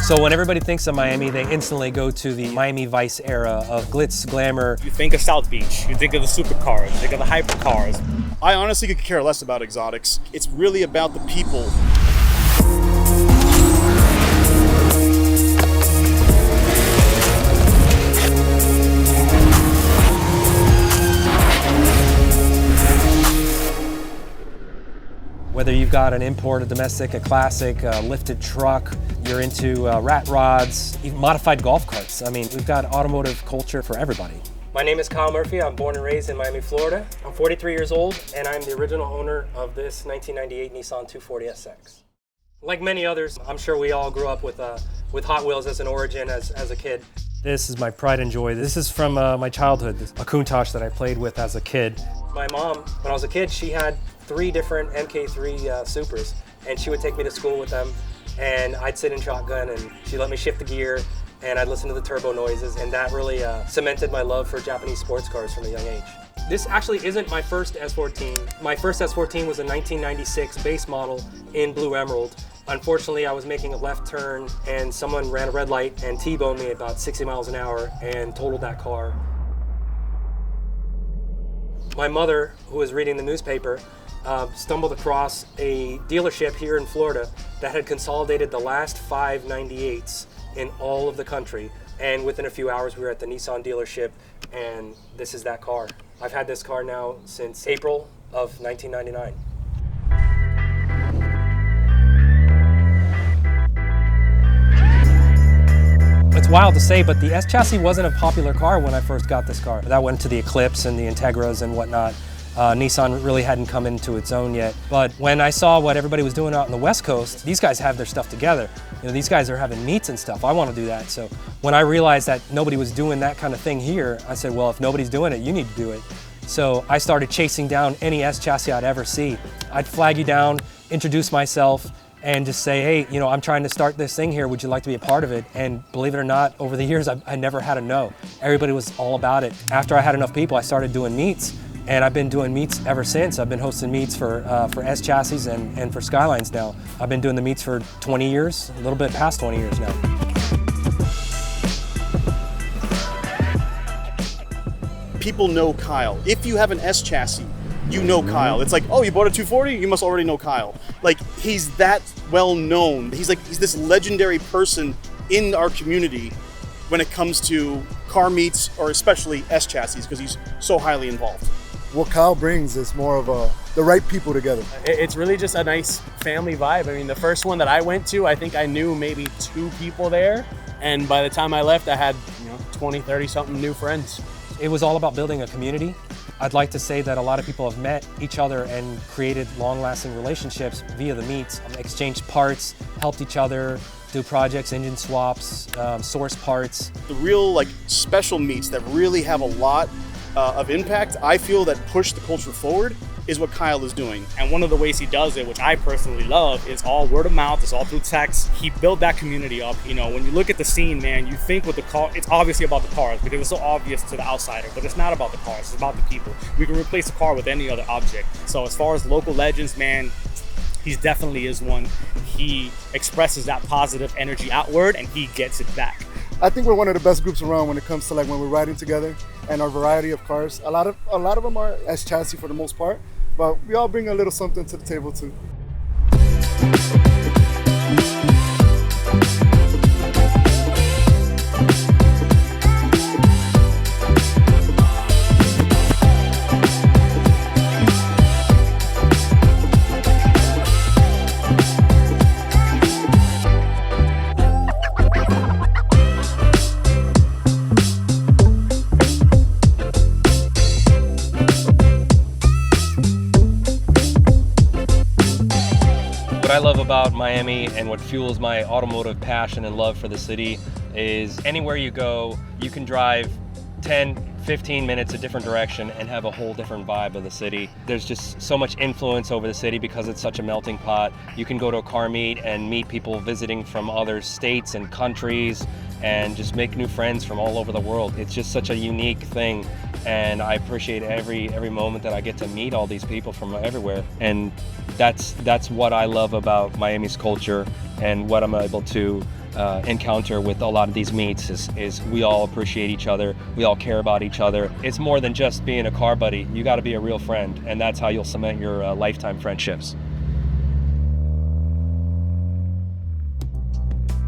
So when everybody thinks of Miami, they instantly go to the Miami Vice era of glitz, glamour. You think of South Beach, you think of the supercars, you think of the hypercars. I honestly could care less about exotics. It's really about the people. Whether you've got an import, a domestic, a classic, a lifted truck, you're into rat rods, even modified golf carts. I mean, we've got automotive culture for everybody. My name is Kyle Murphy. I'm born and raised in Miami, Florida. I'm 43 years old, and I'm the original owner of this 1998 Nissan 240SX. Like many others, I'm sure we all grew up with Hot Wheels as an origin as a kid. This is my pride and joy. This is from my childhood, a Countach that I played with as a kid. My mom, when I was a kid, she had 3 different MK3 Supers, and she would take me to school with them, and I'd sit in shotgun, and she'd let me shift the gear, and I'd listen to the turbo noises, and that really cemented my love for Japanese sports cars from a young age. This actually isn't my first S14. My first S14 was a 1996 base model in Blue Emerald. Unfortunately, I was making a left turn, and someone ran a red light and T-boned me at about 60 miles an hour and totaled that car. My mother, who was reading the newspaper, stumbled across a dealership here in Florida that had consolidated the last 5 98s in all of the country. And within a few hours, we were at the Nissan dealership, and this is that car. I've had this car now since April of 1999. It's wild to say, but the S chassis wasn't a popular car when I first got this car. That went to the Eclipse and the Integras and whatnot. Nissan really hadn't come into its own yet. But when I saw what everybody was doing out on the West Coast, these guys have their stuff together. You know, these guys are having meets and stuff. I want to do that. So when I realized that nobody was doing that kind of thing here, I said, well, if nobody's doing it, you need to do it. So I started chasing down any S chassis I'd ever see. I'd flag you down, introduce myself, and just say, hey, you know, I'm trying to start this thing here. Would you like to be a part of it? And believe it or not, over the years, I never had a no. Everybody was all about it. After I had enough people, I started doing meets. And I've been doing meets ever since. I've been hosting meets for S chassis and for Skylines now. I've been doing the meets for 20 years, a little bit past 20 years now. People know Kyle. If you have an S chassis, you know Kyle. It's like, oh, you bought a 240? You must already know Kyle. Like, he's that well known. He's this legendary person in our community when it comes to car meets, or especially S chassis, because he's so highly involved. What Kyle brings is more of the right people together. It's really just a nice family vibe. I mean, the first one that I went to, I think I knew maybe 2 people there. And by the time I left, I had 20, 30 something new friends. It was all about building a community. I'd like to say that a lot of people have met each other and created long-lasting relationships via the meets, exchanged parts, helped each other, do projects, engine swaps, source parts. The real special meets that really have a lot of impact, I feel, that push the culture forward, is what Kyle is doing. And one of the ways he does it, which I personally love, is all word of mouth, it's all through text. He built that community up. You know, when you look at the scene, man, you think with the car, it's obviously about the cars because it's so obvious to the outsider, but it's not about the cars, it's about the people. We can replace the car with any other object. So as far as local legends, man, he definitely is one. He expresses that positive energy outward and he gets it back. I think we're one of the best groups around when it comes to when we're riding together and our variety of cars. A lot of them are S chassis for the most part, but we all bring a little something to the table too. What I love about Miami and what fuels my automotive passion and love for the city is anywhere you go, you can drive 10, 15 minutes a different direction and have a whole different vibe of the city. There's just so much influence over the city because it's such a melting pot. You can go to a car meet and meet people visiting from other states and countries and just make new friends from all over the world. It's just such a unique thing, and I appreciate every moment that I get to meet all these people from everywhere. And that's what I love about Miami's culture and what I'm able to encounter with a lot of these meets is we all appreciate each other, we all care about each other. It's more than just being a car buddy. You got to be a real friend, and that's how you'll cement your lifetime friendships.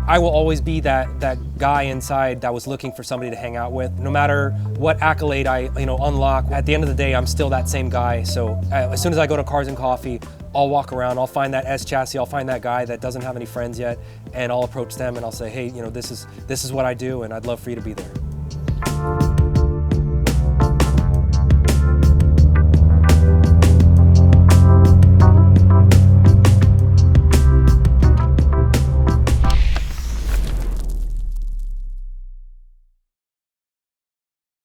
I will always be that guy inside that was looking for somebody to hang out with. No matter what accolade I unlock, at the end of the day, I'm still that same guy. So as soon as I go to Cars and Coffee, I'll walk around, I'll find that S chassis, I'll find that guy that doesn't have any friends yet, and I'll approach them and I'll say, hey, this is what I do, and I'd love for you to be there.